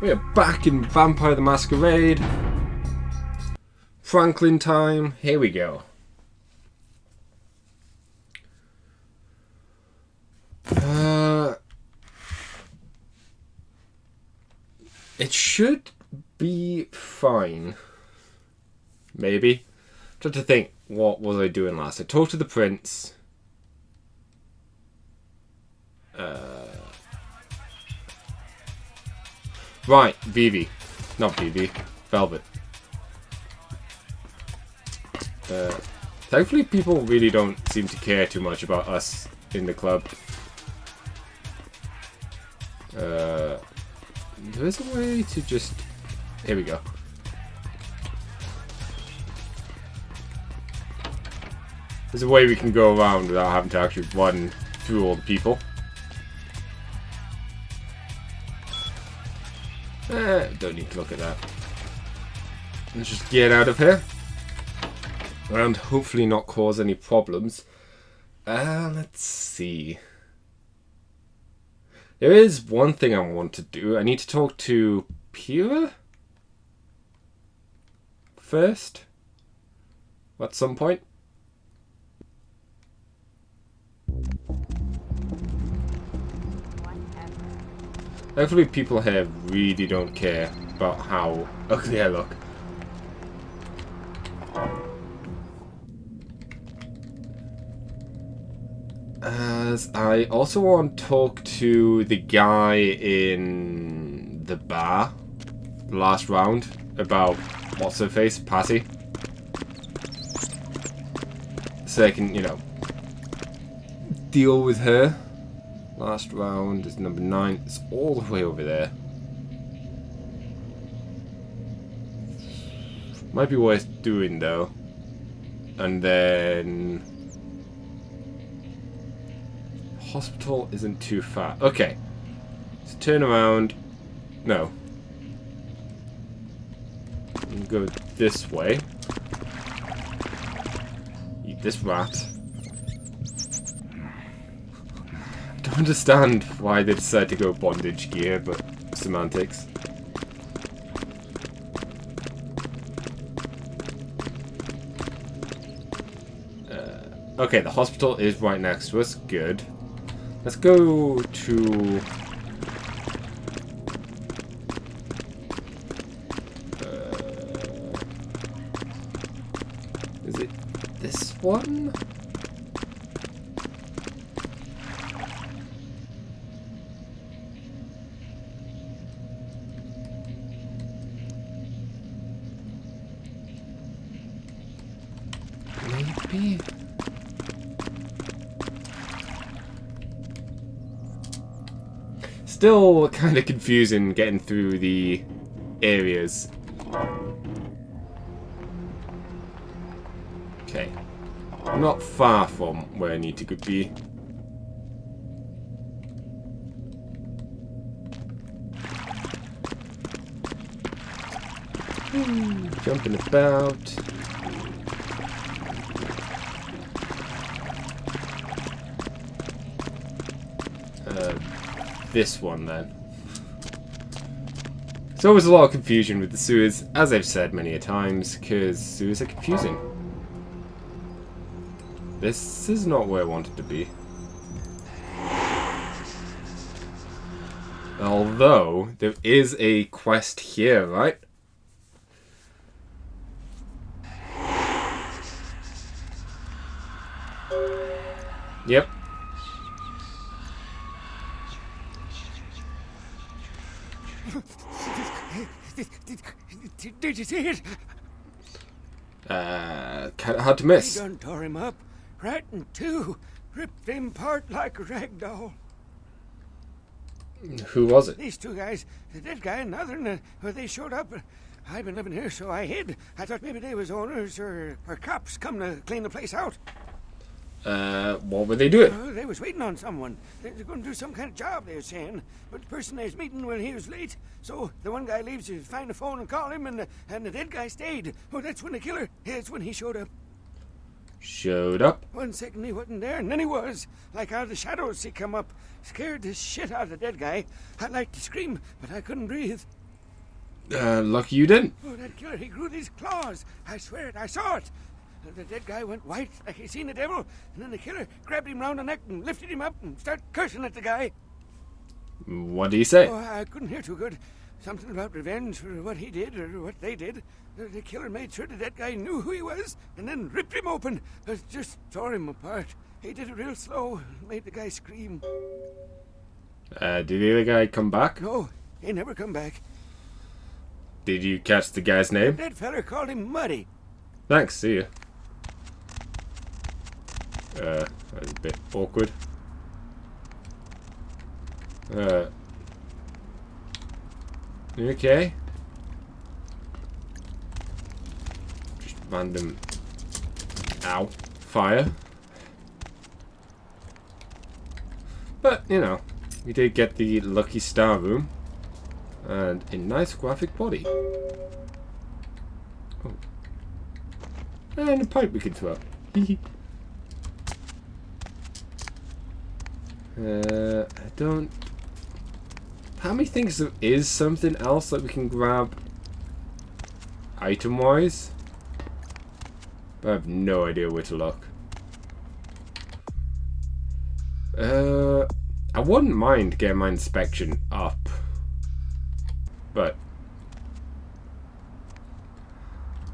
We are back in Vampire the Masquerade. Franklin time. Here we go. It should be fine. Maybe. Trying to think, what was I doing last? I talked to the prince. Right, Vivi. Not Vivi. Velvet. Thankfully people really don't seem to care too much about us in the club. There's a way to just... Here we go. There's a way we can go around without having to actually run through all the people. Don't need to look at that. Let's just get out of here. And hopefully not cause any problems. Let's see. There is one thing I want to do. I need to talk to Pira first. At some point. Hopefully people here really don't care about how ugly I look. As I also want to talk to the guy in the bar last round about what's her face, Patty. So I can, you know, deal with her. Last round is number 9. It's all the way over there. Might be worth doing though. And then... Hospital isn't too far. Okay. So turn around. No. Go this way. Eat this rat. I don't understand why they decided to go bondage gear, but semantics. Okay, the hospital is right next to us. Good. Let's go to... is it this one? Maybe... Still kind of confusing getting through the areas. Okay. Not far from where I need to be. Jumping about. This one then. There's always a lot of confusion with the sewers, as I've said many a times, because sewers are confusing. This is not where I wanted to be. Although, there is a quest here, right? Yep. Did you see it? Kind of hard to miss. They done tore him up, right in two, ripped him apart like a rag doll. Who was it? These two guys, the dead guy and the other, and they showed up. I've been living here, so I hid. I thought maybe they was owners or cops come to clean the place out. What were they doing? They was waiting on someone. They were going to do some kind of job, they were saying. But the person they was meeting, well, he was late. So the one guy leaves to find the phone and call him, and the dead guy stayed. Oh, that's when the killer, that's when he showed up. Showed up? 1 second he wasn't there, and then he was. Like out of the shadows he come up. Scared the shit out of the dead guy. I'd like to scream, but I couldn't breathe. Lucky you didn't. Oh, that killer, he grew these claws. I swear it, I saw it. The dead guy went white like he seen the devil, and then the killer grabbed him round the neck and lifted him up and started cursing at the guy. What did he say? Oh, I couldn't hear too good. Something about revenge for what he did or what they did. The killer made sure the dead guy knew who he was and then ripped him open. Just tore him apart. He did it real slow, made the guy scream. Did the other guy come back? No, he never come back. Did you catch the guy's name? That feller called him Muddy. Thanks, see ya. That was a bit awkward. You okay? Just random... Ow. Fire. But, you know, we did get the lucky star room. And a nice graphic body. Oh. And a pipe we can throw. I don't... How many things there is something else that we can grab item-wise? But I have no idea where to look. I wouldn't mind getting my inspection up. But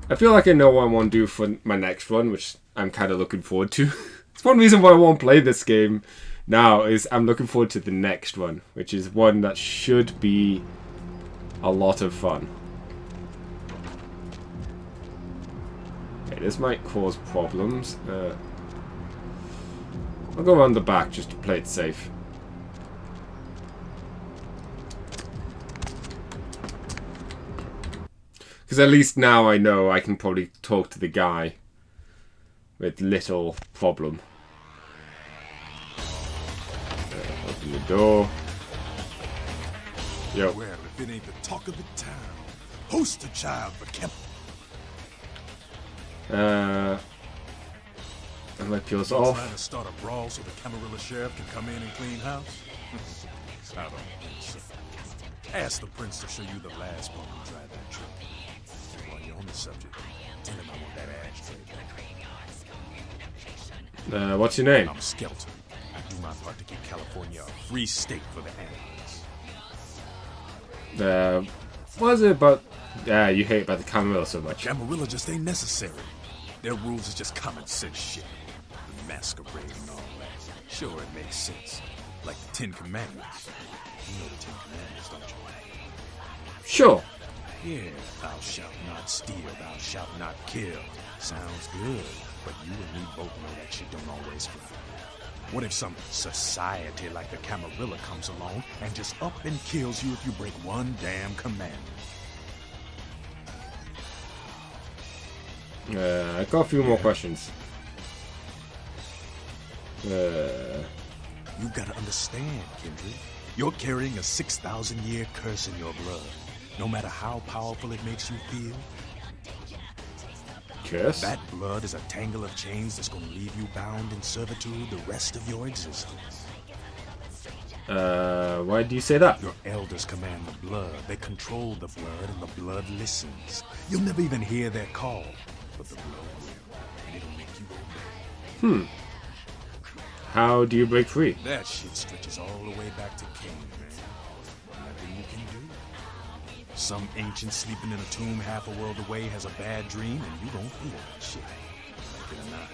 I feel like I know what I want to do for my next one, which I'm kind of looking forward to. It's one reason why I won't play this game now, is I'm looking forward to the next one, which is one that should be a lot of fun. Okay, this might cause problems. I'll go around the back just to play it safe. Because at least now I know I can probably talk to the guy with little problem. Open the door. Yo. Well, if it ain't the talk of the town, poster child for Kemp. And my peels Trying off. to start a brawl so the Camarilla sheriff can come in and clean house? I don't think so. Ask the prince to show you the last one who tried that trick. While you're on the subject, tell him I want that ashtray. What's your name? I'm Skelton. I do my part to keep California a free state for the animals. What is it about you hate about the Camarilla so much? Camarilla just ain't necessary. Their rules is just common sense shit. The Masquerade and all that. Sure, it makes sense. Like the Ten Commandments. You know the Ten Commandments, don't you? Sure. Yeah, thou shalt not steal, thou shalt not kill. Sounds good, but you and me both know that shit don't always fly. What if some society like the Camarilla comes along and just up and kills you if you break one damn commandment? I got a few more questions. You gotta understand, Kendrick. You're carrying a 6,000-year curse in your blood. No matter how powerful it makes you feel, Curse? that blood is a tangle of chains that's gonna leave you bound in servitude the rest of your existence. Why do you say that? Your elders command the blood. They control the blood, and the blood listens. You'll never even hear their call, but the blood will, and it'll make you obey. How do you break free? That shit stretches all the way back to Cain, man. Nothing you can do. Some ancient sleeping in a tomb half a world away has a bad dream, and you don't hear that shit. Like it or not.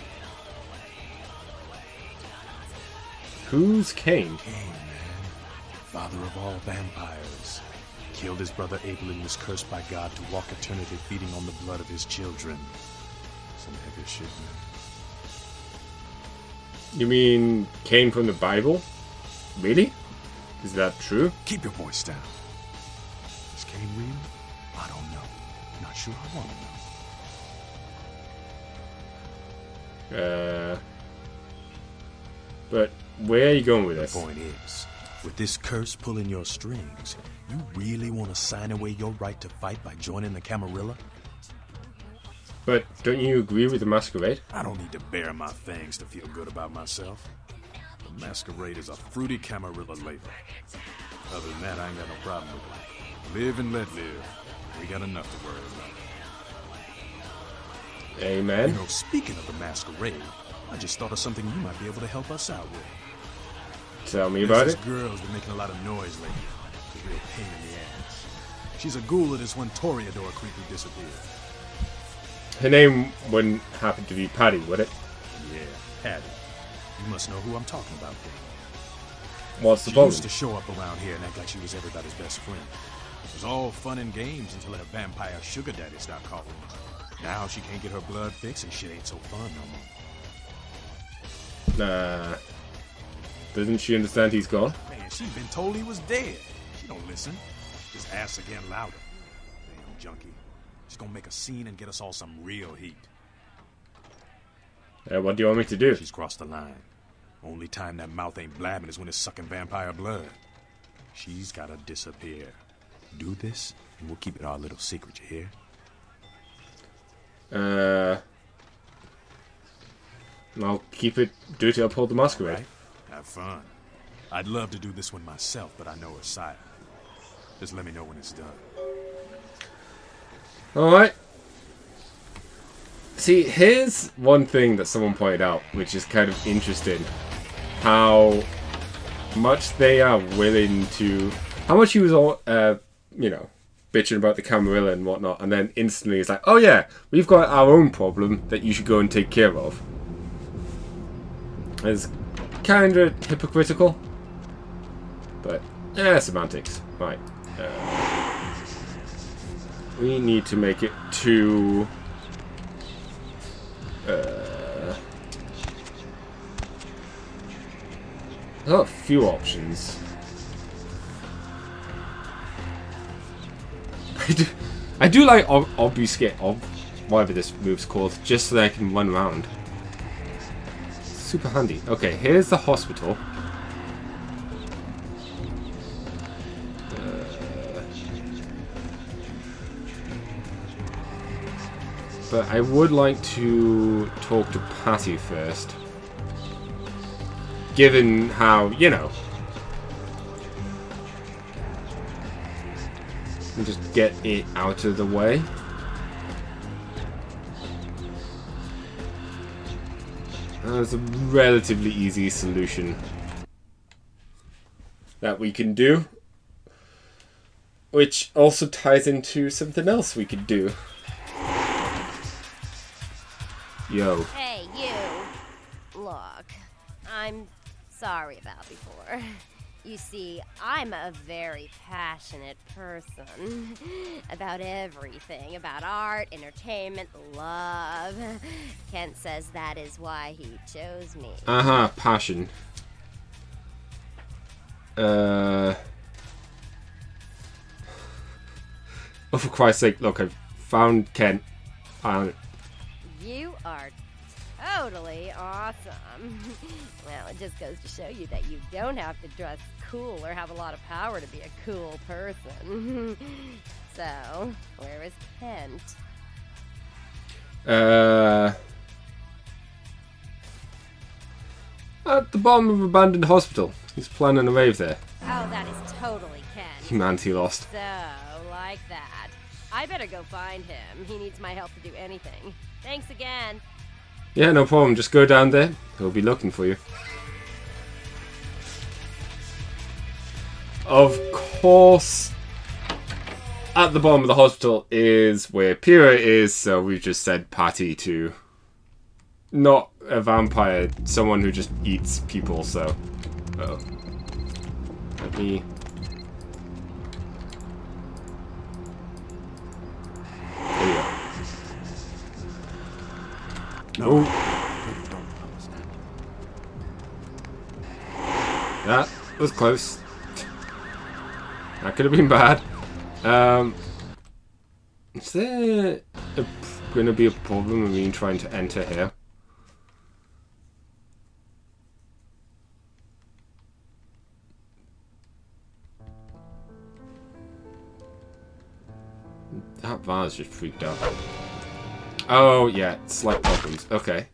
Who's Cain? Cain, man. Father of all vampires. Killed his brother Abel and was cursed by God to walk eternity feeding on the blood of his children. Some heavy shit, man. You mean Cain from the Bible? Really? Is that true? Keep your voice down. Is Cain real? I don't know. Not sure I want to know. But where are you going with this? The point is, with this curse pulling your strings, you really want to sign away your right to fight by joining the Camarilla? But don't you agree with the Masquerade? I don't need to bare my fangs to feel good about myself. The Masquerade is a fruity Camarilla label. Other than that, I ain't got no problem with it. Live and let live. We got enough to worry about. Amen. You know, speaking of the Masquerade, I just thought of something you might be able to help us out with. Tell me about This it. girl's been making a lot of noise lately. It's a real pain in the ass. She's a ghoul of this one Toreador creep who disappeared. Her name wouldn't happen to be Patty, would it? Yeah, Patty. You must know who I'm talking about then. What's the She problem? used to show up around here and act like she was everybody's best friend. It was all fun and games until her vampire sugar daddy stopped calling her. Now she can't get her blood fixed and shit ain't so fun no more. Nah. Doesn't she understand he's gone? Man, she's been told he was dead. She don't listen. Just asks again louder. Damn junkie. She's gonna make a scene and get us all some real heat. What do you want me to do? She's crossed the line. Only time that mouth ain't blabbing is when it's sucking vampire blood. She's gotta disappear. Do this, and we'll keep it our little secret, you hear? I'll keep it. Do it to uphold the Masquerade. Right? Have fun. I'd love to do this one myself, but I know her sire. Just let me know when it's done. Alright. See, here's one thing that someone pointed out, which is kind of interesting. How much they are willing to... How much he was all, you know, bitching about the Camarilla and whatnot, and then instantly it's like, oh yeah, we've got our own problem that you should go and take care of. It's kind of hypocritical. But, yeah, semantics. Right. We need to make it to... I've got a few options. I do like obfuscate, whatever this move's called, just so that I can run around. Super handy. Okay, here's the hospital. But I would like to talk to Patty first. Given how, you know... And just get it out of the way. That's a relatively easy solution that we can do. Which also ties into something else we could do. Yo. Hey, you. Look, I'm sorry about before. You see, I'm a very passionate person about everything, about art, entertainment, love. Kent says that is why he chose me. Passion. Oh, for Christ's sake, look, I've found Kent. You are totally awesome. Well, it just goes to show you that you don't have to dress cool or have a lot of power to be a cool person. So, where is Kent? At the bottom of an abandoned hospital. He's planning a rave there. Oh, that is totally Kent. Humanity lost. So, like that. I better go find him. He needs my help to do anything. Thanks again. Yeah, no problem. Just go down there. He'll be looking for you. Of course, at the bottom of the hospital is where Pyrrha is, so we've just said Patty to... Not a vampire, someone who just eats people, so... Uh-oh. Let me... There you go. No. That was close. That could have been bad. Is there going to be a problem with me trying to enter here? That vase just freaked out. Oh, yeah, slight problems. Okay.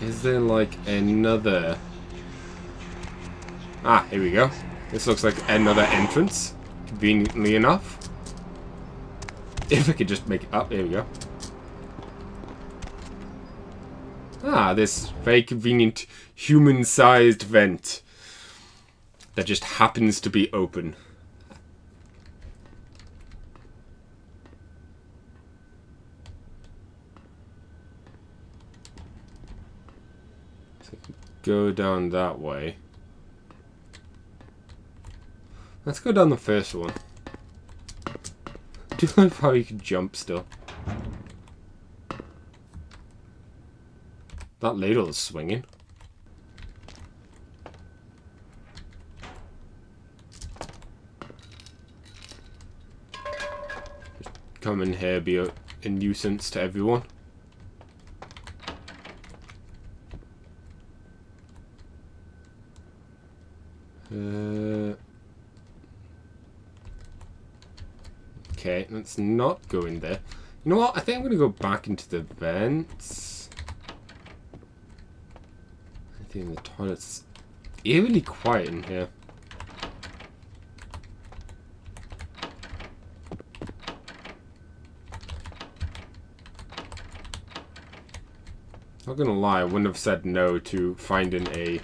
Is there like another... Ah, here we go. This looks like another entrance. Conveniently enough. If I could just make it up. There we go. Ah, this very convenient human-sized vent that just happens to be open. So go down that way. Let's go down the first one. I do love how you can jump still. That ladle is swinging. Just come in here, be a nuisance to everyone. Okay, let's not go in there. You know what? I think I'm going to go back into the vents. I think the toilet's eerily quiet in here. Not gonna lie, I wouldn't have said no to finding a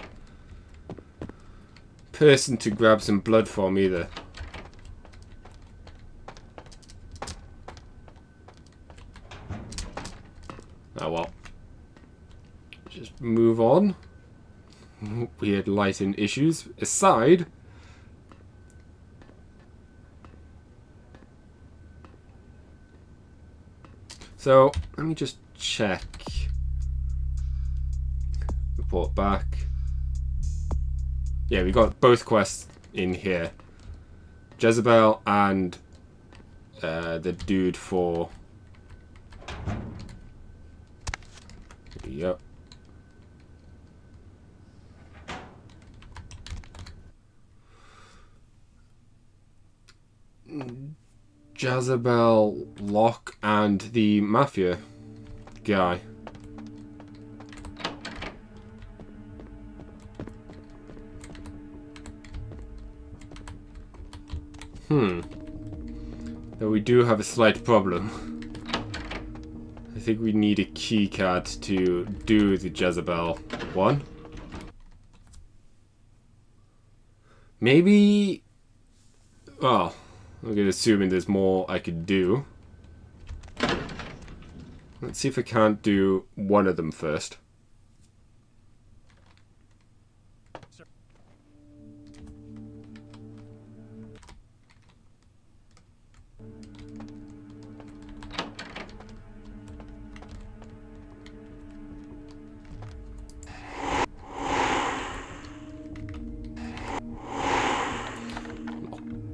person to grab some blood from either. Oh well. Just move on. Weird lighting issues aside. So, let me just check. Report back. Yeah, we got both quests in here. Jezebel and the dude for... Yep. Jezebel, Locke, and the Mafia guy. Though we do have a slight problem. I think we need a key card to do the Jezebel one. Maybe... Well, I'm gonna assuming there's more I could do. Let's see if I can't do one of them first.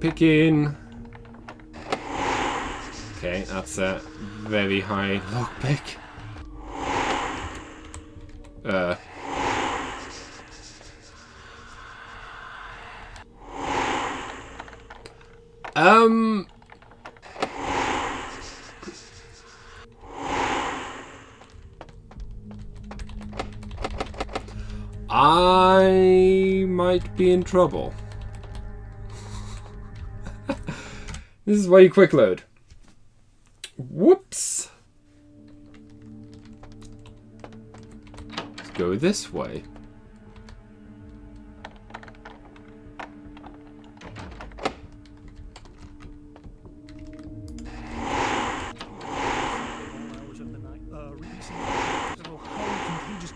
Picking. Okay, that's a very high lockpick. I might be in trouble. This is why you quick load. Whoops. Let's go this way.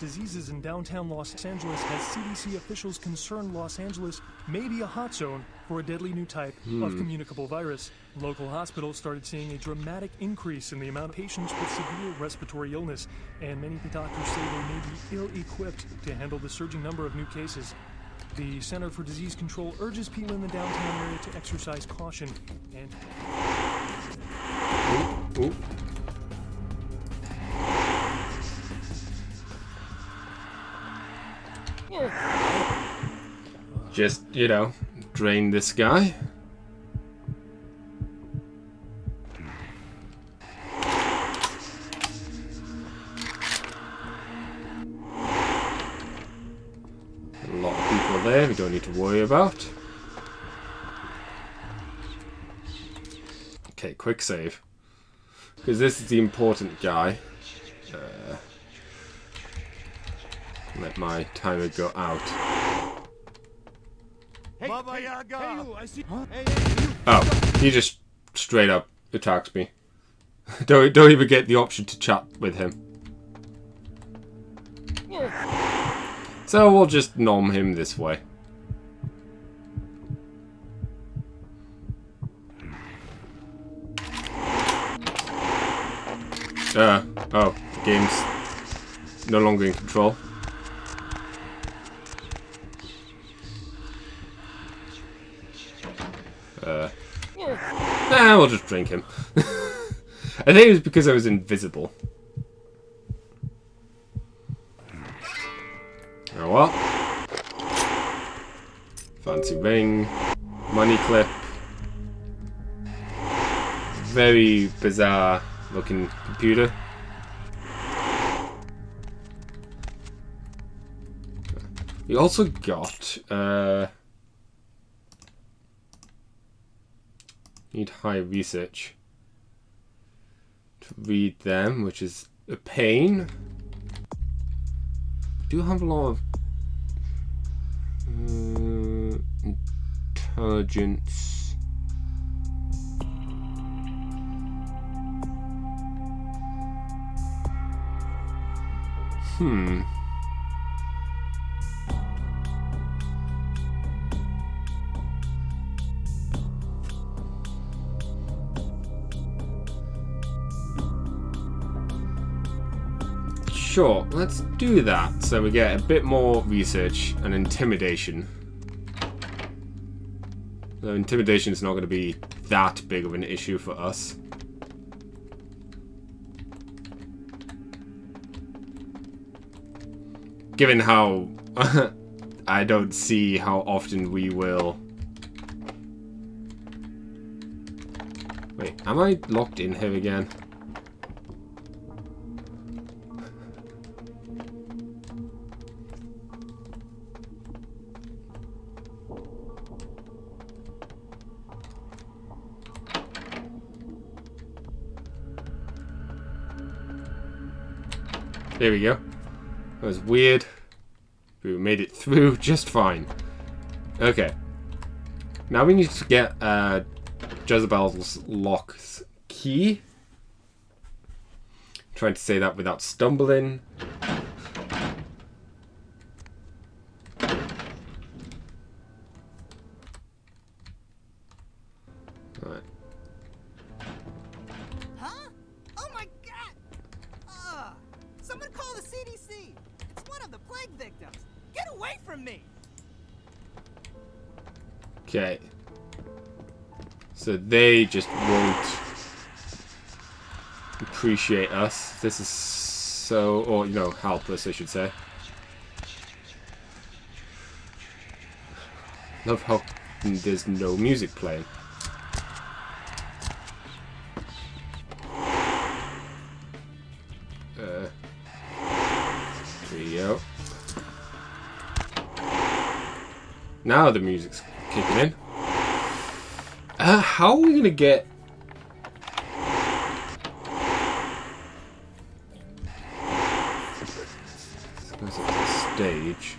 Diseases in downtown Los Angeles has CDC officials concerned Los Angeles may be a hot zone for a deadly new type of communicable virus. Local hospitals started seeing a dramatic increase in the amount of patients with severe respiratory illness, and many doctors say they may be ill-equipped to handle the surging number of new cases. The Center for Disease Control urges people in the downtown area to exercise caution and... Ooh. Just, you know, drain this guy. there we don't need to worry about. Okay, quick save. Because this is the important guy. Let my timer go out. Hey, Baba Yaga! Hey, you, I see. Huh? Hey, you. Oh, he just straight up attacks me. don't even get the option to chat with him. So we'll just nom him this way. Oh, the game's no longer in control. We'll just drink him. I think it was because I was invisible. Oh well. Fancy ring. Money clip. Very bizarre looking computer. We also got need high research to read them, which is a pain. Do have a lot of intelligence. Sure, let's do that so we get a bit more research and intimidation. Though intimidation is not going to be that big of an issue for us. Given how I don't see how often we will... Wait, am I locked in here again? There we go. That was weird. We made it through just fine. Okay. Now we need to get Jezebel's lock's key. Trying to say that without stumbling. Alright. Huh? Oh my god! Someone call the CDC! It's one of the plague victims! Get away from me! Okay. So they just won't appreciate us. This is so... or, you know, helpless, I should say. Love how there's no music playing. There you go. Now the music's kicking in. How are we gonna get... Suppose it's a stage.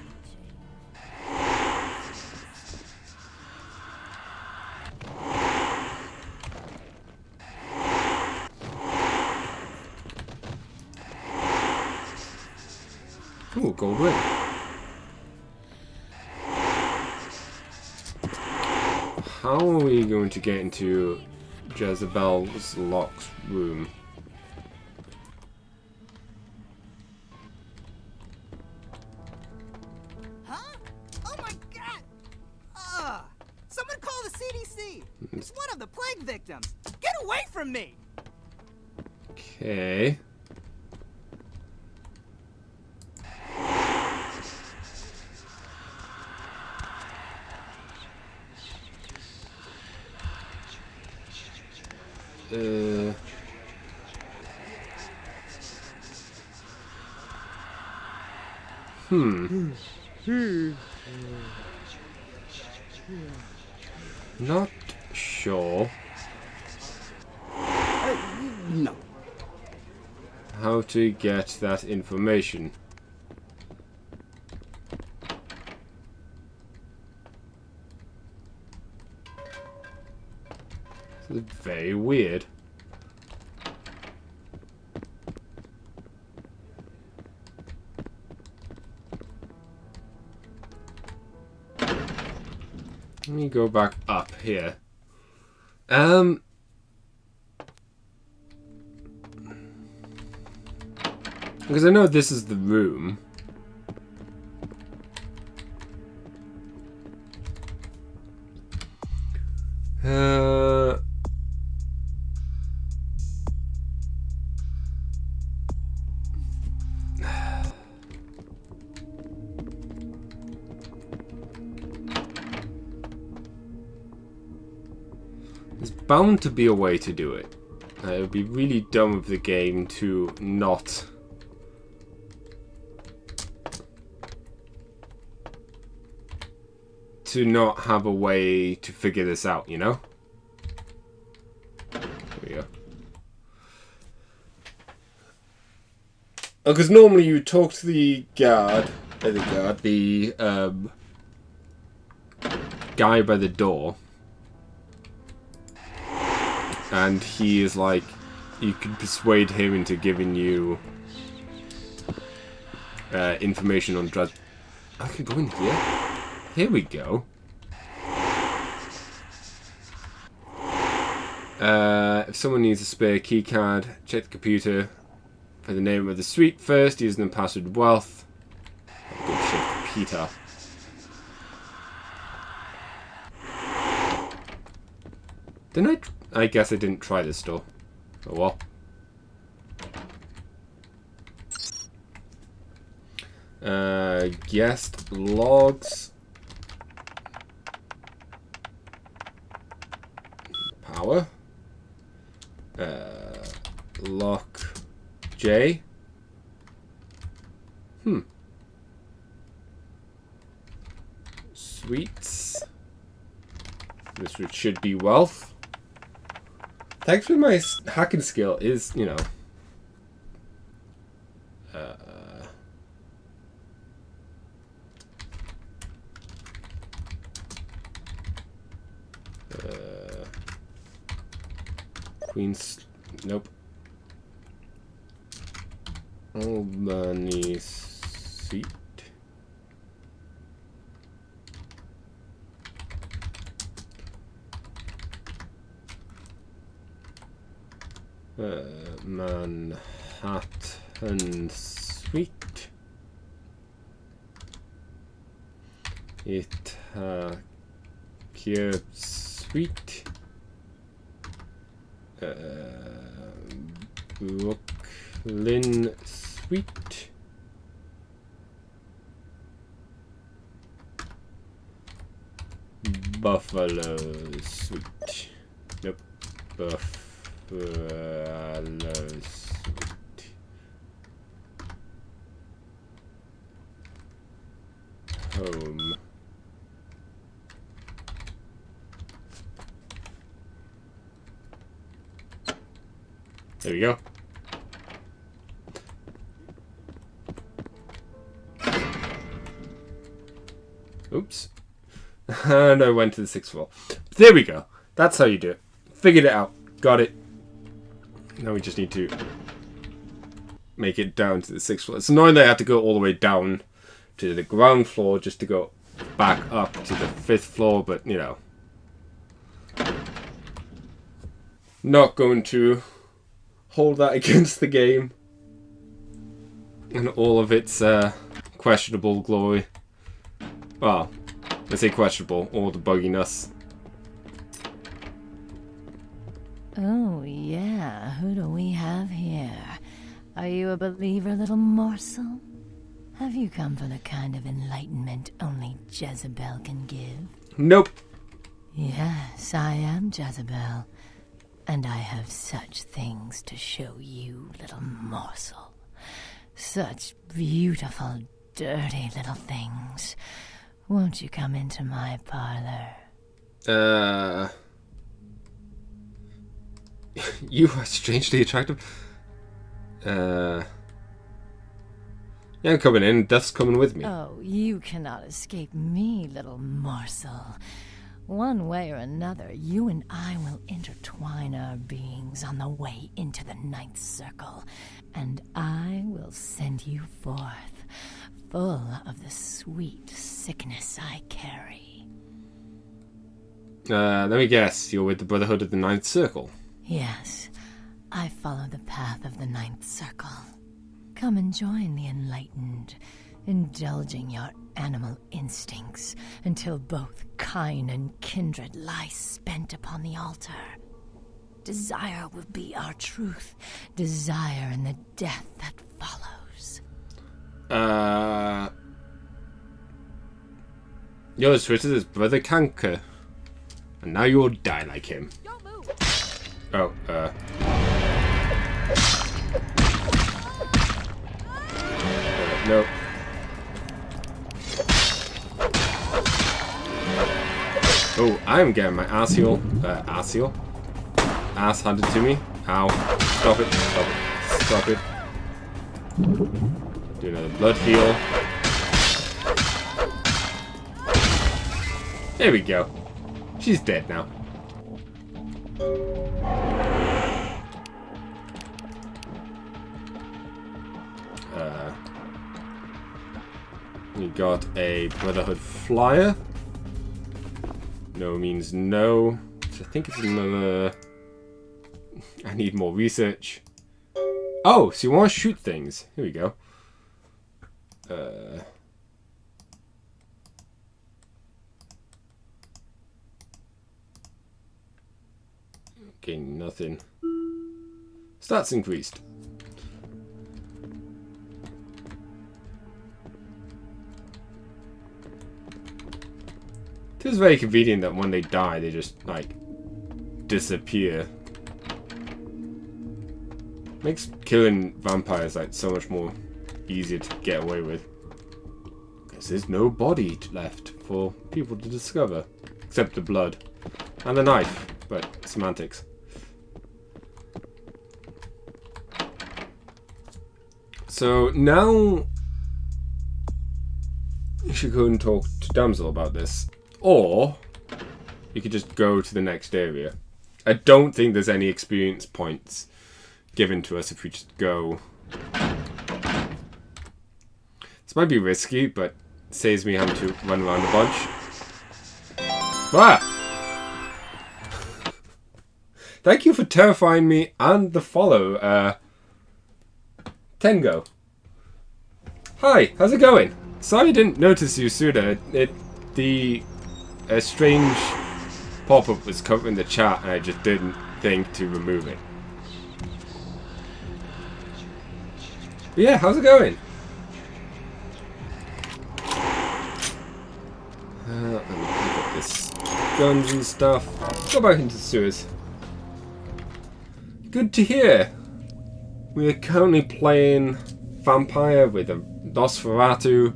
Ooh, gold ring. How are we going to get into Jezebel's lock's room? Huh? Oh my god! Someone call the CDC! It's one of the plague victims! Get away from me! Okay. Not sure No. how to get that information. This is very weird. Let me go back up here. Because I know this is the room. There's bound to be a way to do it. It would be really dumb of the game to not have a way to figure this out, you know? There we go. Because normally you talk to the guard, the guy by the door, and he is like, you can persuade him into giving you information on drugs. I can go in here. Here we go. If someone needs a spare keycard, check the computer for the name of the suite first, using the password wealth. Good shit, Peter. Didn't I guess I didn't try this door. Oh well. Guest logs. Power. Lock J. Sweets. This should be wealth. Thankfully my hacking skill is, you know, Queen's, nope. Albany seat. Manhattan suite. Cube suite. Brooklyn suite. Buffalo suite. Nope. Buffalo suite. Home. There we go. Oops. And I went to the 6th floor. There we go. That's how you do it. Figured it out. Got it. Now we just need to make it down to the 6th floor. It's annoying that I have to go all the way down to the ground floor just to go back up to the 5th floor, but you know. Not going to hold that against the game and all of its questionable glory. Well, I say questionable, all the bugginess. Oh, yeah. Who do we have here? Are you a believer, little morsel? Have you come for the kind of enlightenment only Jezebel can give? Nope. Yes, I am Jezebel. And I have such things to show you, little morsel. Such beautiful, dirty little things. Won't you come into my parlor? You are strangely attractive. Yeah, I'm coming in. Death's coming with me. Oh, you cannot escape me, little morsel. One way or another, you and I will intertwine our beings on the way into the ninth circle, and I will send you forth, full of the sweet sickness I carry. Let me guess. You're with the Brotherhood of the Ninth Circle. Yes, I follow the path of the ninth circle. Come and join the enlightened, indulging your animal instincts until both kind and kindred lie spent upon the altar. Desire will be our truth, desire and the death that follows. Yours Twitter is Brother Kanker. And now you'll die like him. Don't move. Oh, no. Oh, I'm getting my ass handed to me. Ow. Stop it. Stop it. Stop it. Do another blood heal. There we go. She's dead now. We got a Brotherhood flyer. No means no. So I think it's another... I need more research. Oh, so you want to shoot things. Here we go. Okay, nothing. Stats increased. It is very convenient that when they die, they just, like, disappear. Makes killing vampires, like, so much more easier to get away with. Because there's no body left for people to discover. Except the blood. And the knife. But, semantics. So, now... you should go and talk to Damsel about this. Or, you could just go to the next area. I don't think there's any experience points given to us if we just go. This might be risky, but it saves me having to run around a bunch. Ah! Thank you for terrifying me and the follow, Tengo. Hi, how's it going? Sorry I didn't notice you sooner. A strange pop-up was covering the chat and I just didn't think to remove it. But yeah, how's it going? Let me pick up this guns and stuff. Go back into the sewers. Good to hear. We are currently playing Vampire with a Nosferatu,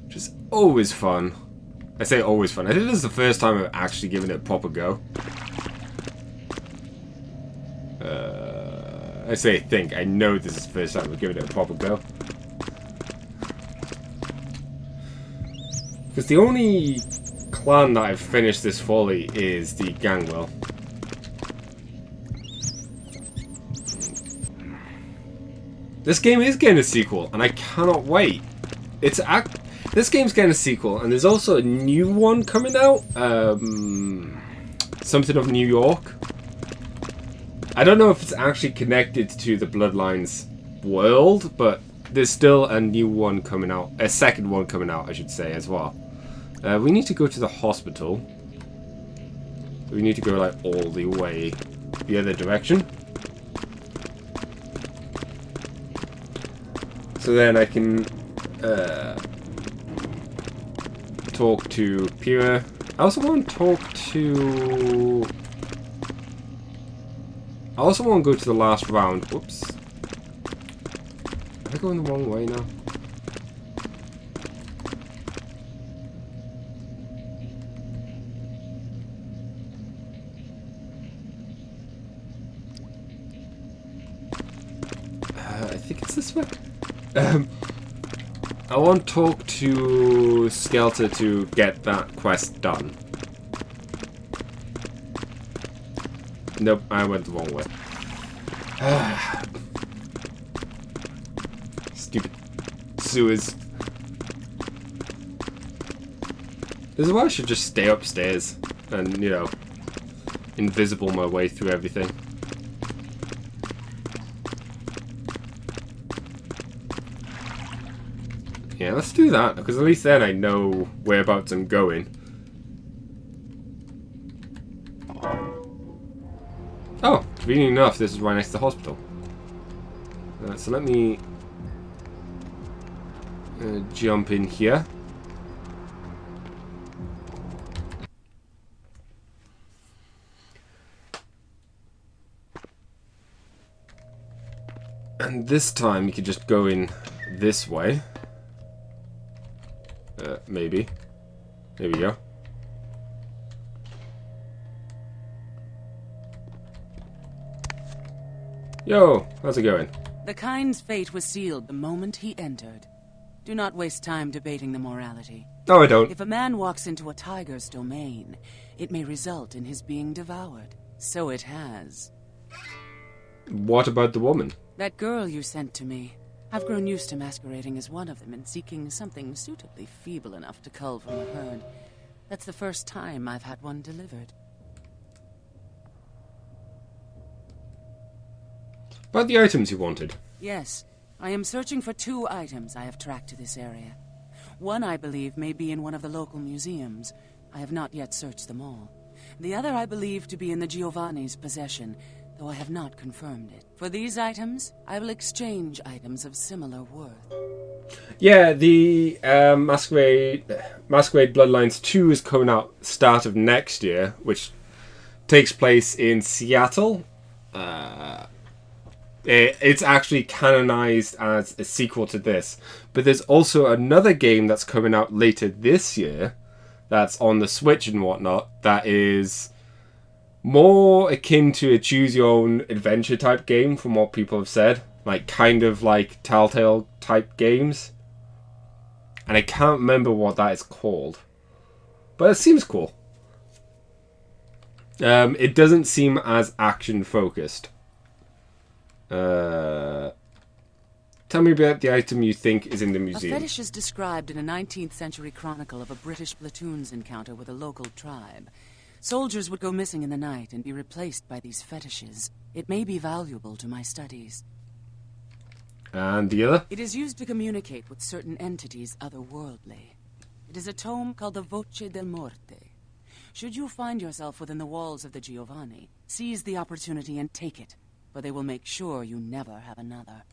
which is always fun. I say always fun. I think this is the first time I've actually given it a proper go. I say think. I know this is the first time I've given it a proper go. Because the only clan that I've finished this fully is the Gangwell. This game is getting a sequel, and I cannot wait. This game's getting a sequel, and there's also a new one coming out. Something of New York. I don't know if it's actually connected to the Bloodlines world, but there's still a new one coming out. A second one coming out, I should say, as well. We need to go to the hospital. We need to go, like, all the way the other direction. So then I can talk to Pyrrha. I also want to talk to... I also want to go to the last round. Whoops. Am I going the wrong way now? think it's this way. I want to talk to Skelter to get that quest done. Nope, I went the wrong way. Stupid sewers. This is why I should just stay upstairs and, you know, invisible my way through everything. Yeah, let's do that, because at least then I know whereabouts I'm going. Oh, convenient enough, this is right next to the hospital. So let me jump in here. And this time you could just go in this way. Maybe. There we go. Yo, how's it going? The kind's fate was sealed the moment he entered. Do not waste time debating the morality. No, I don't. If a man walks into a tiger's domain, it may result in his being devoured. So it has. What about the woman? That girl you sent to me. I've grown used to masquerading as one of them and seeking something suitably feeble enough to cull from the herd. That's the first time I've had one delivered. About the items you wanted. Yes, I am searching for 2 items I have tracked to this area. One, I believe, may be in one of the local museums. I have not yet searched them all. The other I believe to be in the Giovanni's possession, though I have not confirmed it. For these items, I will exchange items of similar worth. Yeah, the Masquerade Bloodlines 2 is coming out start of next year, which takes place in Seattle. It's actually canonized as a sequel to this. But there's also another game that's coming out later this year that's on the Switch and whatnot that is more akin to a choose-your-own-adventure type game from what people have said. Like, kind of like Telltale type games. And I can't remember what that is called. But it seems cool. It doesn't seem as action-focused. Tell me about the item you think is in the museum. A fetish is described in a 19th century chronicle of a British platoon's encounter with a local tribe. Soldiers would go missing in the night and be replaced by these fetishes. It may be valuable to my studies. And the other? It is used to communicate with certain entities otherworldly. It is a tome called the Voce del Morte. Should you find yourself within the walls of the Giovanni, seize the opportunity and take it, for they will make sure you never have another.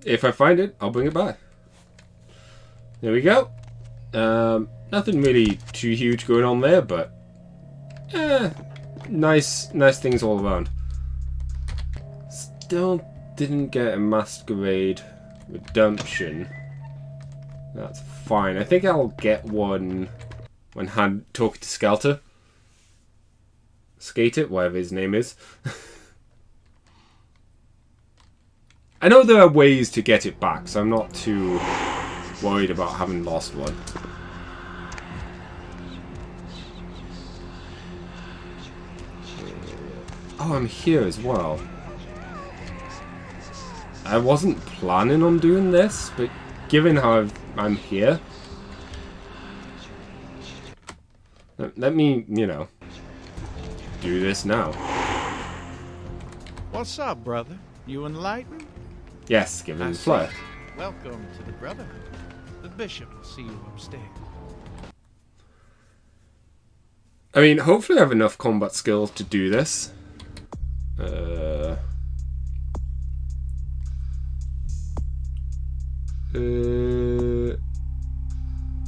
If I find it, I'll bring it back. There we go. Nothing really too huge going on there, but nice things all around. Still didn't get a Masquerade Redemption. That's fine. I think I'll get one when talking to Skelter. Skate it, whatever his name is. I know there are ways to get it back, so I'm not too worried about having lost one. Oh, I'm here as well. I wasn't planning on doing this, but given how I'm here, let me, you know, do this now. What's up, brother? You enlightened? Yes, give him the flare. Welcome to the Brotherhood. The bishop will see you upstairs. I mean, hopefully I have enough combat skills to do this.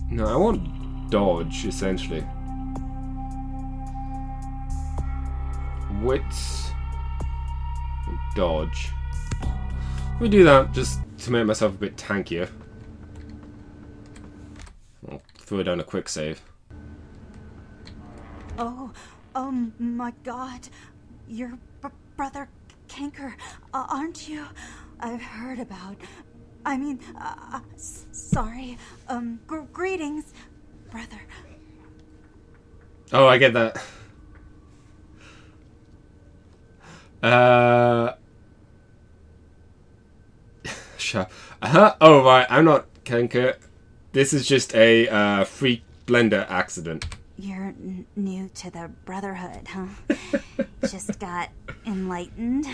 No, I want dodge, essentially. Wits. Dodge. Let me do that just to make myself a bit tankier. I'll throw down a quick save. Oh, Oh my god. You're Brother Canker, aren't you? I've heard about... I mean, sorry. Greetings, brother. Oh, I get that. Sure. Oh, right. I'm not Canker. This is just a freak blender accident. You're new to the Brotherhood, huh? Just got enlightened.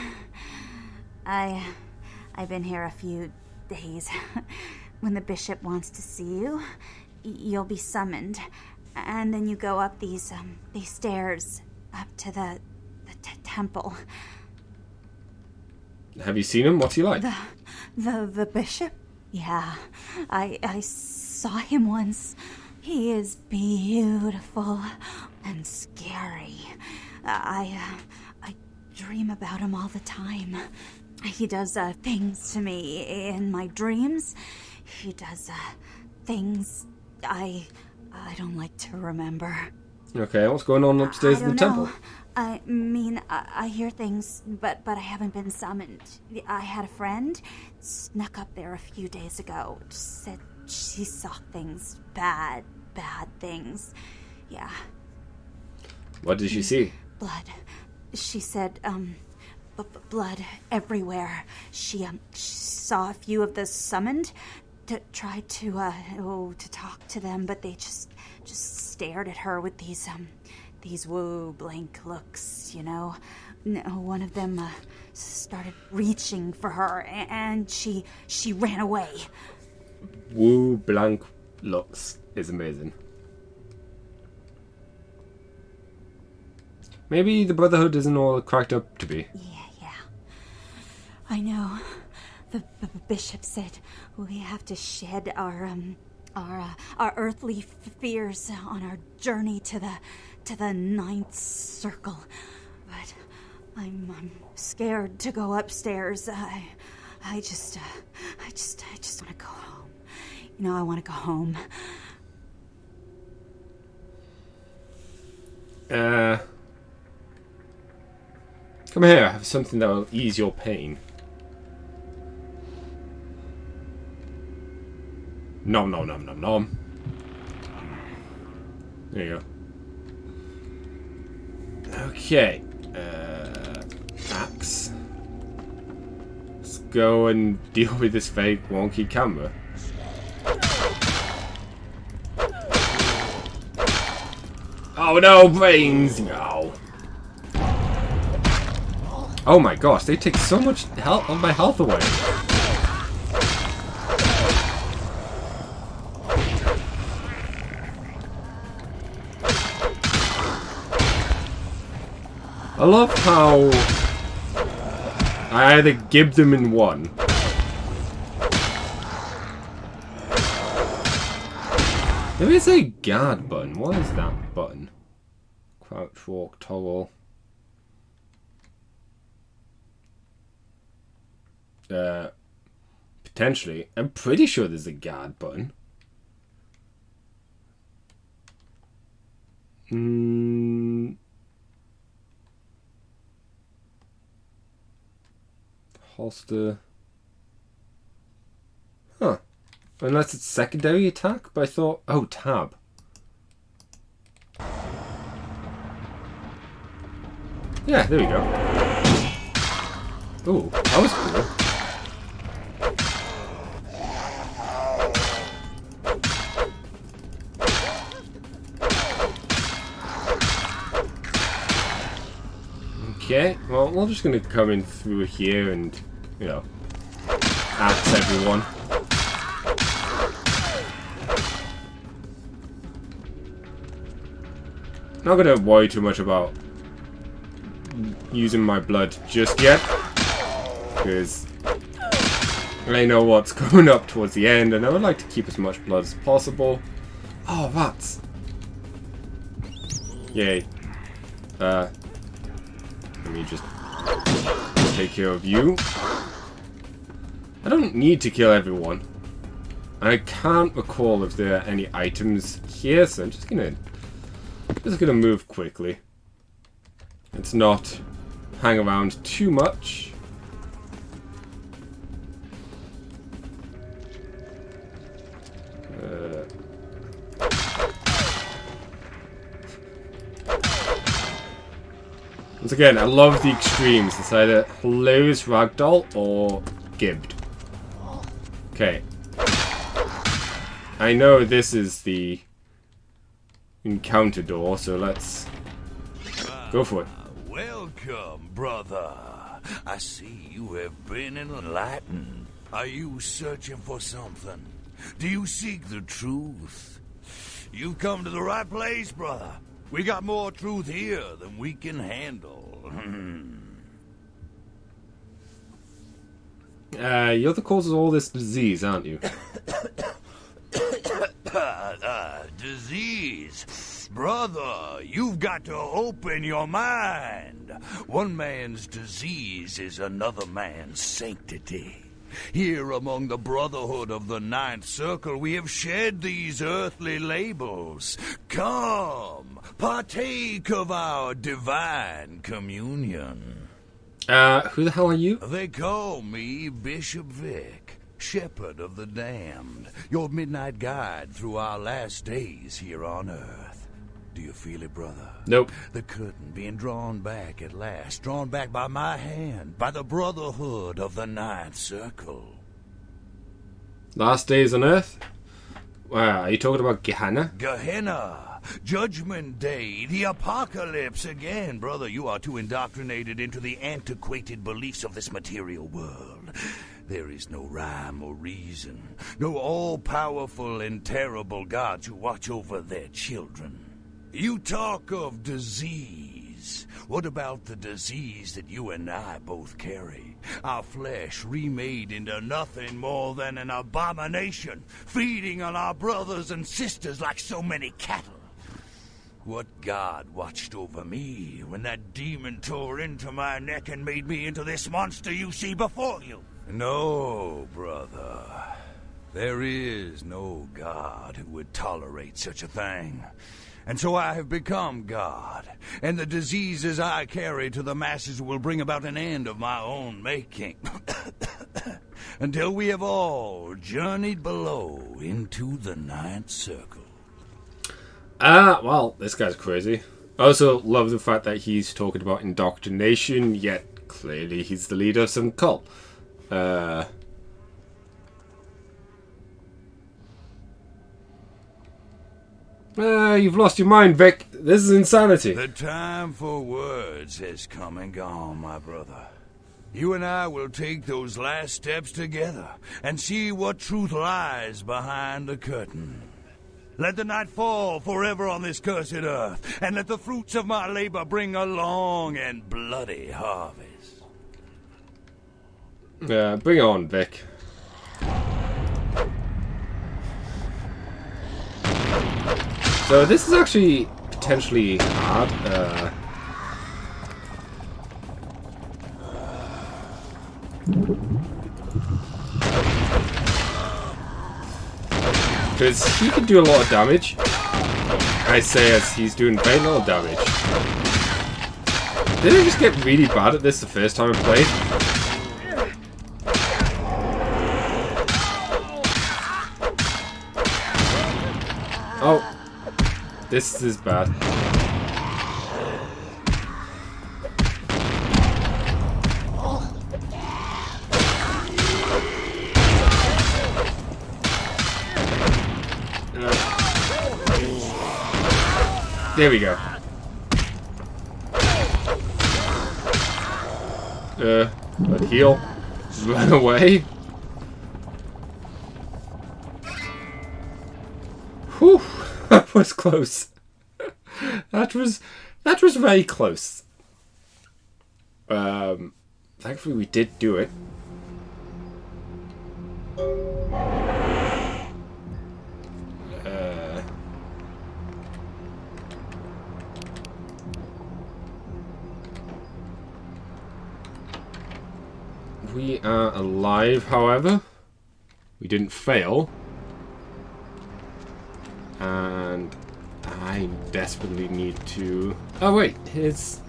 I've been here a few days. When the bishop wants to see you, you'll be summoned, and then you go up these stairs up to the temple. Have you seen him? What's he like? The bishop? Yeah, I saw him once. He is beautiful and scary. I dream about him all the time. He does things to me in my dreams. He does things I don't like to remember. Okay, what's going on upstairs in the temple? I mean, I hear things, but I haven't been summoned. I had a friend snuck up there a few days ago. Said she saw things, bad things. Yeah. What did she see? Blood. She said, blood everywhere. She saw a few of the summoned, tried to talk to them, but they just stared at her with these blank looks, you know. One of them started reaching for her, and she ran away. Blank looks is amazing. Maybe the Brotherhood isn't all it cracked up to be. Yeah. I know. The bishop said we have to shed our earthly fears on our journey to the ninth circle. But I'm scared to go upstairs. I just want to go home. You know, I want to go home. Come here, I have something that will ease your pain. Nom nom nom nom nom. There you go. Okay. Axe. Let's go and deal with this fake wonky camera. Oh no, brains! No. Oh my gosh, they take so much health of my health away. I love how I either give them in one. There is a guard button. What is that button? Crouch, walk, toggle. Potentially. I'm pretty sure there's a guard button. Holster. Huh. Unless it's secondary attack, but I thought... Oh, tab. Yeah, there we go. Ooh, that was cool. Okay, well, we're just gonna come in through here and, you know, axe everyone. Not gonna worry too much about using my blood just yet, because I know what's coming up towards the end, and I would like to keep as much blood as possible. Oh, rats! Yay. Let me just take care of you. I don't need to kill everyone. I can't recall if there are any items here, so I'm just gonna move quickly. Let's not hang around too much. Once again, I love the extremes. It's either hilarious ragdoll or gibbed. Okay. I know this is the encounter door, so let's go for it. Welcome, brother. I see you have been enlightened. Are you searching for something? Do you seek the truth? You've come to the right place, brother. We got more truth here than we can handle. You're the cause of all this disease, aren't you? Disease. Brother, you've got to open your mind. One man's disease is another man's sanctity. Here among the Brotherhood of the Ninth Circle, we have shed these earthly labels. Come, partake of our divine communion. Who the hell are you? They call me Bishop Vic, Shepherd of the Damned, your midnight guide through our last days here on Earth. Do you feel it, brother? Nope. The curtain being drawn back at last, drawn back by my hand, by the Brotherhood of the Ninth Circle. Last days on Earth? Wow, are you talking about Gehenna? Gehenna, Judgment Day, the apocalypse again. Brother, you are too indoctrinated into the antiquated beliefs of this material world. There is no rhyme or reason, no all-powerful and terrible gods who watch over their children. You talk of disease. What about the disease that you and I both carry? Our flesh remade into nothing more than an abomination, feeding on our brothers and sisters like so many cattle. What god watched over me when that demon tore into my neck and made me into this monster you see before you? No, brother. There is no god who would tolerate such a thing. And so I have become God, and the diseases I carry to the masses will bring about an end of my own making. Until we have all journeyed below into the Ninth Circle. Well, this guy's crazy. I also love the fact that he's talking about indoctrination, yet clearly he's the leader of some cult. You've lost your mind, Vic. This is insanity. The time for words has come and gone, my brother. You and I will take those last steps together and see what truth lies behind the curtain. Let the night fall forever on this cursed earth, and let the fruits of my labor bring a long and bloody harvest. Bring it on, Vic. So this is actually potentially hard. Because he can do a lot of damage. I say as he's doing very little damage. Did I just get really bad at this the first time I played? Oh. This is bad. There we go. But heal. Run away. Whew. That was close. That was very close. Thankfully we did do it. We are alive, however. We didn't fail. And I desperately need to... Oh wait, his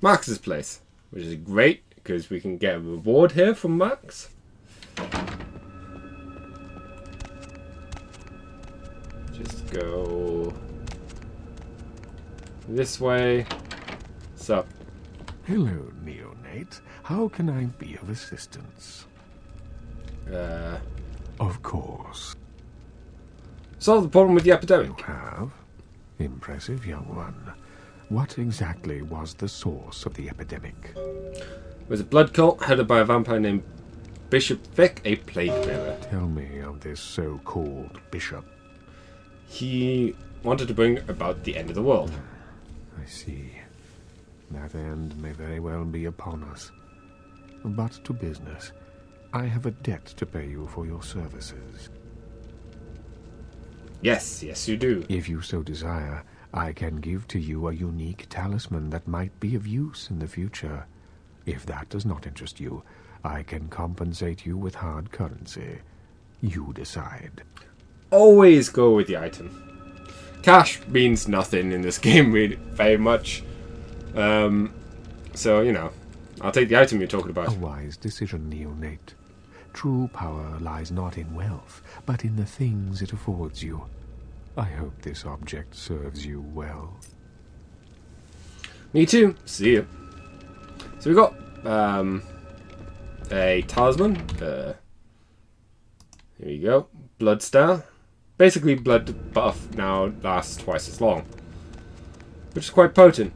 Max's place, which is great because we can get a reward here from Max. Just go this way. So, hello, neonate. How can I be of assistance? Of course. Solve the problem with the epidemic. You have? Impressive, young one. What exactly was the source of the epidemic? It was a blood cult headed by a vampire named Bishop Vic, a plague bearer. Tell me of this so-called bishop. He wanted to bring about the end of the world. I see. That end may very well be upon us. But to business. I have a debt to pay you for your services. Yes, yes you do. If you so desire, I can give to you a unique talisman that might be of use in the future. If that does not interest you, I can compensate you with hard currency. You decide. Always go with the item. Cash means nothing in this game really, very much. So, you know, I'll take the item you're talking about. A wise decision, neonate. True power lies not in wealth, but in the things it affords you. I hope this object serves you well. Me too. See you. So we got a talisman. Here we go. Blood star. Basically, blood buff now lasts twice as long, which is quite potent.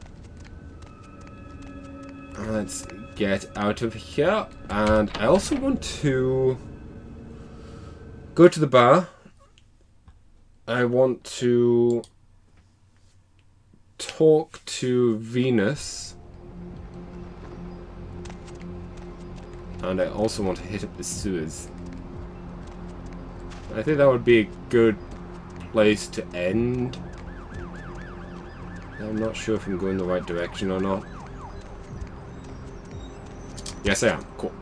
Let's get out of here. And I also want to go to the bar. I want to talk to Venus. And I also want to hit up the sewers. I think that would be a good place to end. I'm not sure if I'm going the right direction or not. Yes, I am. Cool.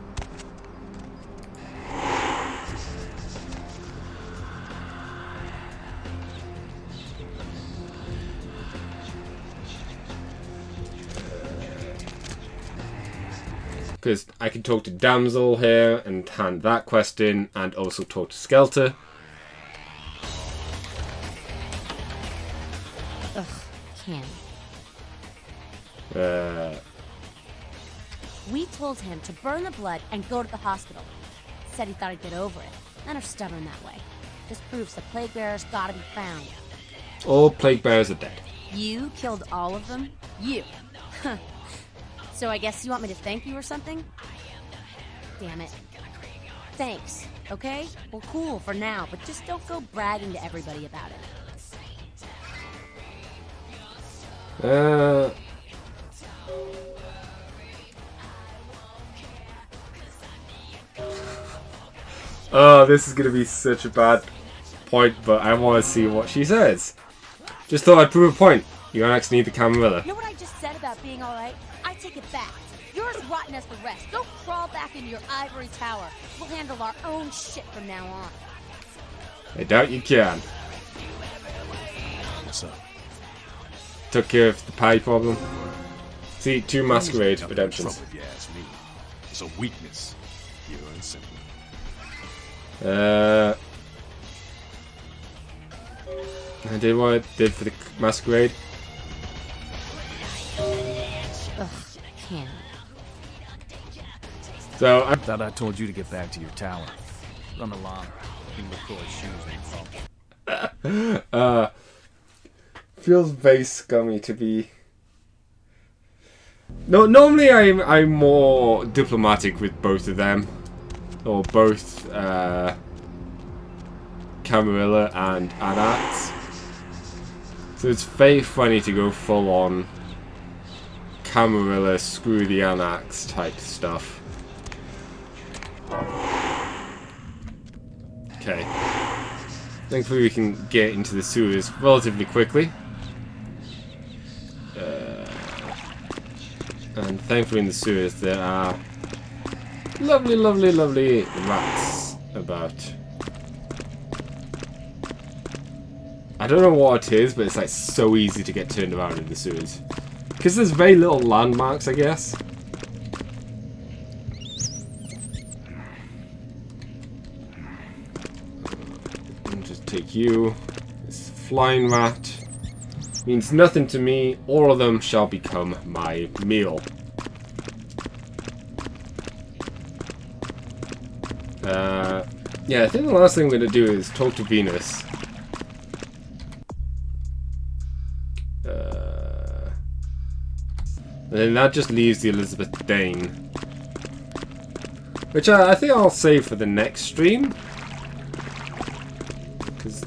Because I can talk to Damsel here and hand that quest in, and also talk to Skelter. Ugh, Ken. We told him to burn the blood and go to the hospital. Said he thought he'd get over it. Men are stubborn that way. This proves the plague bearers gotta be found. All plague bearers are dead. You killed all of them? You. So I guess you want me to thank you or something? Damn it. Thanks, okay? Well, cool for now, but just don't go bragging to everybody about it. Oh, this is going to be such a bad point, but I want to see what she says. Just thought I'd prove a point. You don't actually need the Camarilla. You know what I just said about being alright? I take it back. You're as rotten as the rest. Go crawl back into your ivory tower. We'll handle our own shit from now on. I doubt you can. What's up? Took care of the pie problem. See, 2 Masquerade redemptions. Trouble, if you ask me. It's a weakness. Pure and simple. I did what I did for the Masquerade. Ugh, Ken. So I thought I told you to get back to your tower. Run along. You look for his shoes. Feels very scummy to be. No, normally I'm more diplomatic with both of them, or both Camarilla and Anax. So it's very funny to go full on Camarilla, screw the Anax type stuff. Okay. Thankfully we can get into the sewers relatively quickly. And thankfully in the sewers there are lovely, lovely, lovely rats about. I don't know what it is, but it's like so easy to get turned around in the sewers. Because there's very little landmarks, I guess. I'll just take you. This flying rat means nothing to me. All of them shall become my meal. Yeah, I think the last thing I'm going to do is talk to Venus. And then that just leaves the Elizabeth Dane. Which I think I'll save for the next stream. Because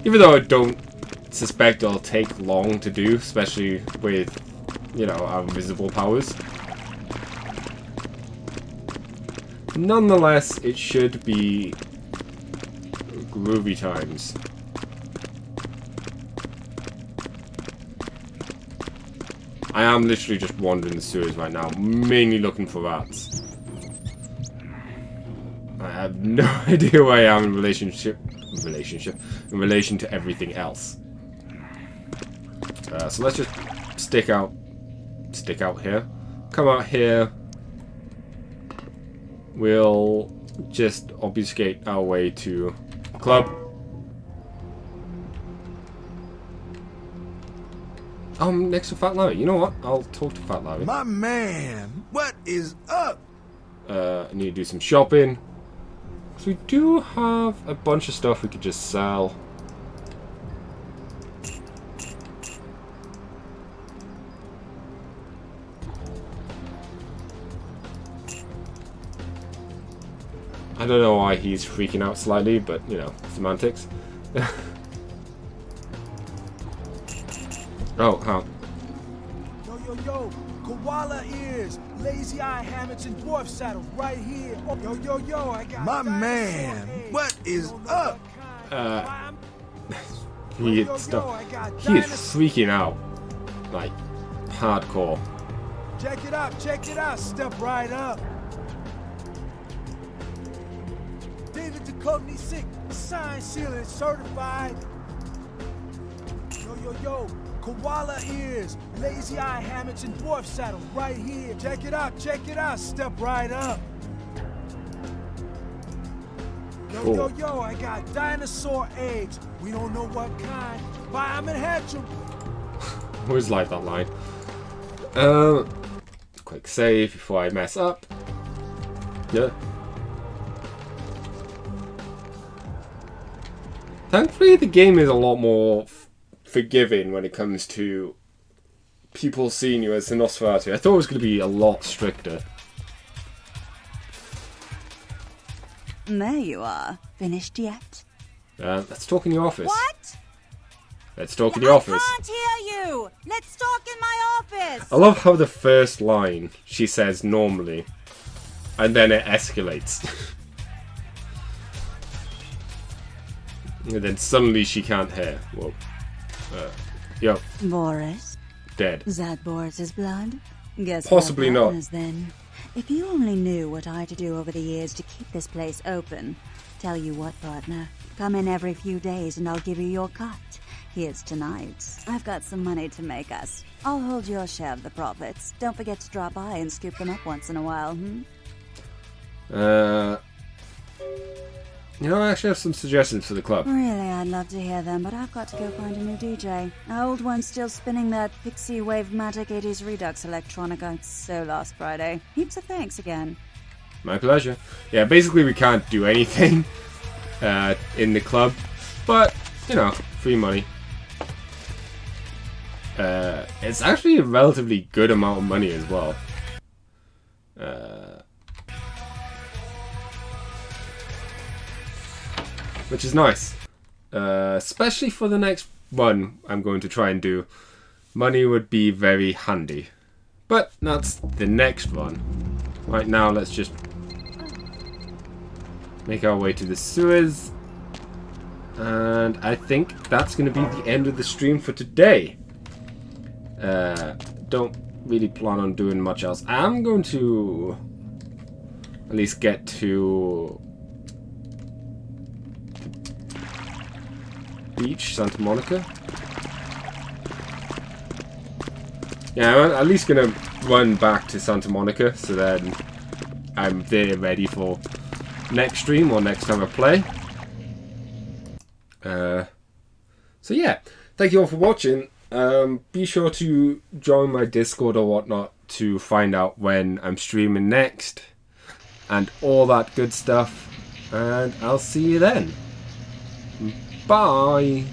even though I don't suspect it'll take long to do, especially with, you know, our invisible powers. Nonetheless, it should be groovy times. I am literally just wandering the sewers right now, mainly looking for rats. I have no idea where I am in relation to everything else. So let's just stick out here, come out here. We'll just obfuscate our way to the club. Next to Fat Larry. You know what? I'll talk to Fat Larry. My man, what is up? I need to do some shopping. So we do have a bunch of stuff we could just sell. I don't know why he's freaking out slightly, but, you know, semantics. Oh, how? Yo, koala ears, lazy eye hammocks, and dwarf saddles right here. Oh, yo, I got my man, what is up? He is freaking out, like hardcore. Check it out, step right up. David Duchovny sick, signed, sealed, and certified. Yo, koala ears, lazy eye hammocks, and dwarf saddles right here. Check it out, step right up. Yo, I got dinosaur eggs. We don't know what kind. Buy them and hatch them. Always like that line. Quick save before I mess up. Yeah. Thankfully, the game is a lot more forgiving when it comes to people seeing you as the Nosferatu. I thought it was going to be a lot stricter. There you are. Finished yet? Let's talk in your office. What? Let's talk in your office. I can't hear you! Let's talk in my office! I love how the first line she says normally, and then it escalates. And then suddenly she can't hear. Whoa. Yo. Boris? Dead. That Boris's blood? Guess possibly what not. Then. If you only knew what I had to do over the years to keep this place open. Tell you what, partner. Come in every few days and I'll give you your cut. Here's tonight's. I've got some money to make us. I'll hold your share of the profits. Don't forget to drop by and scoop them up once in a while, You know, I actually have some suggestions for the club. Really, I'd love to hear them, but I've got to go find a new DJ. Our old one's still spinning that Pixie Wave-matic 80s Redux electronica. It's so last Friday. Heaps of thanks again. My pleasure. Yeah, basically we can't do anything in the club, but, you know, free money. It's actually a relatively good amount of money as well. Which is nice. Especially for the next one I'm going to try and do. Money would be very handy. But that's the next one. Right now, let's just make our way to the sewers. And I think that's going to be the end of the stream for today. Don't really plan on doing much else. I'm going to at least get to the beach, Santa Monica. Yeah, I'm at least gonna run back to Santa Monica, so then I'm there ready for next stream or next time I play. So yeah, thank you all for watching. Be sure to join my Discord or whatnot to find out when I'm streaming next and all that good stuff. And I'll see you then. Bye.